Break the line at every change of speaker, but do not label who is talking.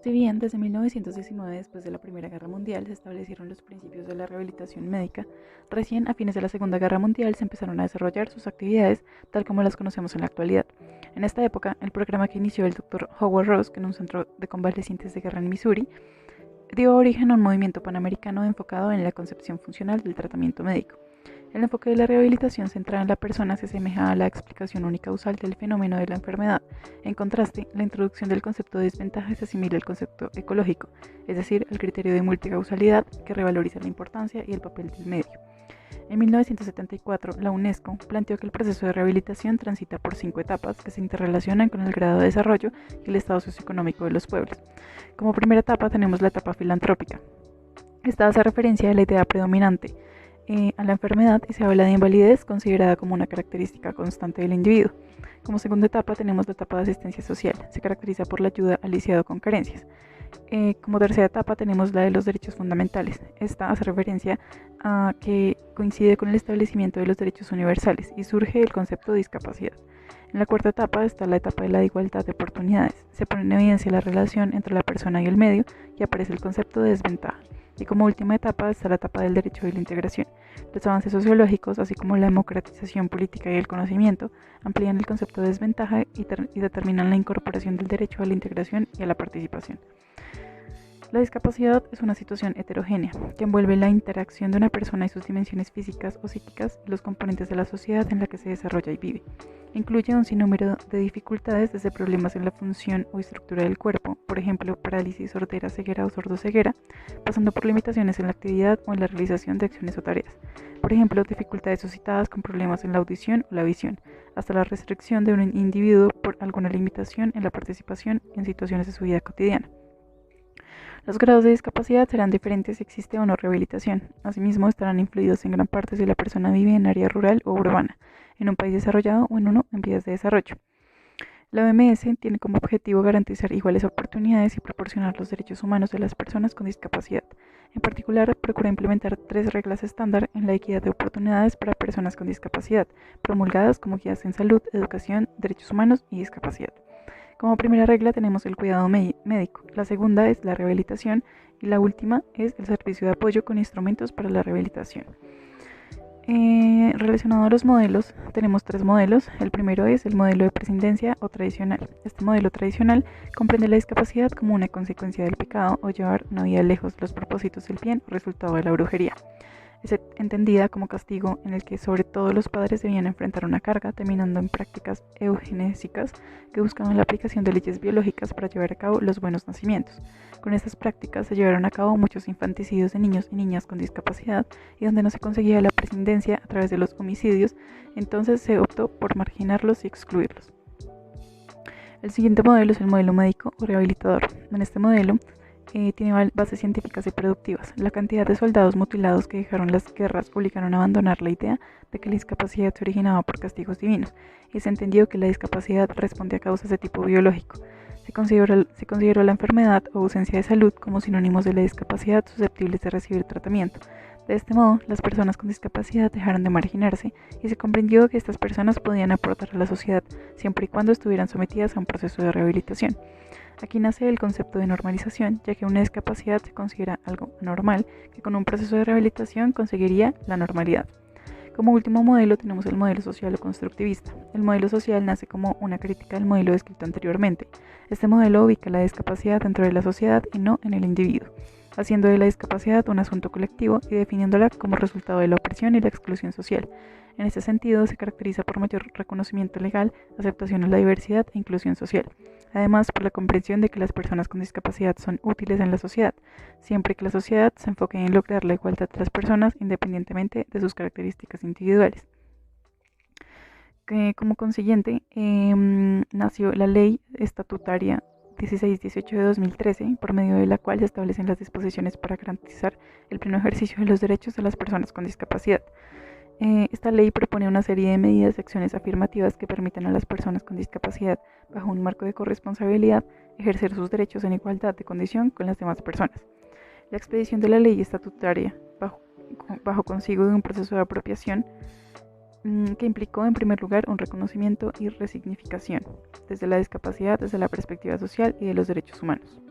Si bien desde 1919, después de la Primera Guerra Mundial, se establecieron los principios de la rehabilitación médica, recién a fines de la Segunda Guerra Mundial se empezaron a desarrollar sus actividades tal como las conocemos en la actualidad. En esta época, el programa que inició el Dr. Howard Ross en un centro de convalecientes de guerra en Missouri dio origen a un movimiento panamericano enfocado en la concepción funcional del tratamiento médico. El enfoque de la rehabilitación centrada en la persona se asemeja a la explicación unicausal del fenómeno de la enfermedad. En contraste, la introducción del concepto de desventaja se asimila al concepto ecológico, es decir, al criterio de multicausalidad que revaloriza la importancia y el papel del medio. En 1974, la UNESCO planteó que el proceso de rehabilitación transita por 5 etapas que se interrelacionan con el grado de desarrollo y el estado socioeconómico de los pueblos. Como primera etapa tenemos la etapa filantrópica. Esta hace referencia a la idea predominante a la enfermedad y se habla de invalidez considerada como una característica constante del individuo. Como segunda etapa tenemos la etapa de asistencia social. Se caracteriza por la ayuda al lisiado con carencias. Como tercera etapa tenemos la de los derechos fundamentales. Esta hace referencia a que coincide con el establecimiento de los derechos universales y surge el concepto de discapacidad. En la cuarta etapa está la etapa de la igualdad de oportunidades. Se pone en evidencia la relación entre la persona y el medio y aparece el concepto de desventaja. Y como última etapa está la etapa del derecho y la integración. Los avances sociológicos, así como la democratización política y el conocimiento, amplían el concepto de desventaja y determinan la incorporación del derecho a la integración y a la participación. La discapacidad es una situación heterogénea que envuelve la interacción de una persona y sus dimensiones físicas o psíquicas y los componentes de la sociedad en la que se desarrolla y vive. Incluye un sinnúmero de dificultades desde problemas en la función o estructura del cuerpo, por ejemplo, parálisis, sordera, ceguera o sordoceguera, pasando por limitaciones en la actividad o en la realización de acciones o tareas. Por ejemplo, dificultades suscitadas con problemas en la audición o la visión, hasta la restricción de un individuo por alguna limitación en la participación en situaciones de su vida cotidiana. Los grados de discapacidad serán diferentes si existe o no rehabilitación. Asimismo, estarán influidos en gran parte si la persona vive en área rural o urbana, en un país desarrollado o en uno en vías de desarrollo. La OMS tiene como objetivo garantizar iguales oportunidades y proporcionar los derechos humanos de las personas con discapacidad. En particular, procura implementar 3 reglas estándar en la equidad de oportunidades para personas con discapacidad, promulgadas como guías en salud, educación, derechos humanos y discapacidad. Como primera regla tenemos el cuidado médico, la segunda es la rehabilitación y la última es el servicio de apoyo con instrumentos para la rehabilitación. Relacionado a los modelos, tenemos 3 modelos. El primero es el modelo de prescindencia o tradicional. Este modelo tradicional comprende la discapacidad como una consecuencia del pecado o llevar una vida lejos de los propósitos del bien o resultado de la brujería. Es entendida como castigo en el que sobre todo los padres debían enfrentar una carga, terminando en prácticas eugenésicas que buscaban la aplicación de leyes biológicas para llevar a cabo los buenos nacimientos. Con estas prácticas se llevaron a cabo muchos infanticidios de niños y niñas con discapacidad y donde no se conseguía la prescindencia a través de los homicidios, entonces se optó por marginarlos y excluirlos. El siguiente modelo es el modelo médico o rehabilitador. En este modelo tiene bases científicas y productivas. La cantidad de soldados mutilados que dejaron las guerras obligaron a abandonar la idea de que la discapacidad se originaba por castigos divinos, y se entendió que la discapacidad responde a causas de tipo biológico. Se consideró la enfermedad o ausencia de salud como sinónimos de la discapacidad susceptibles de recibir tratamiento. De este modo, las personas con discapacidad dejaron de marginarse y se comprendió que estas personas podían aportar a la sociedad siempre y cuando estuvieran sometidas a un proceso de rehabilitación. Aquí nace el concepto de normalización, ya que una discapacidad se considera algo normal que con un proceso de rehabilitación conseguiría la normalidad. Como último modelo tenemos el modelo social o constructivista. El modelo social nace como una crítica al modelo descrito anteriormente. Este modelo ubica la discapacidad dentro de la sociedad y no en el individuo, haciendo de la discapacidad un asunto colectivo y definiéndola como resultado de la opresión y la exclusión social. En este sentido, se caracteriza por mayor reconocimiento legal, aceptación a la diversidad e inclusión social. Además, por la comprensión de que las personas con discapacidad son útiles en la sociedad, siempre que la sociedad se enfoque en lograr la igualdad de las personas independientemente de sus características individuales. Como consiguiente, nació la Ley Estatutaria 1618 de 2013, por medio de la cual se establecen las disposiciones para garantizar el pleno ejercicio de los derechos de las personas con discapacidad. Esta ley propone una serie de medidas y acciones afirmativas que permitan a las personas con discapacidad, bajo un marco de corresponsabilidad, ejercer sus derechos en igualdad de condición con las demás personas. La expedición de la ley estatutaria bajo consigo de un proceso de apropiación que implicó en primer lugar un reconocimiento y resignificación desde la discapacidad, desde la perspectiva social y de los derechos humanos.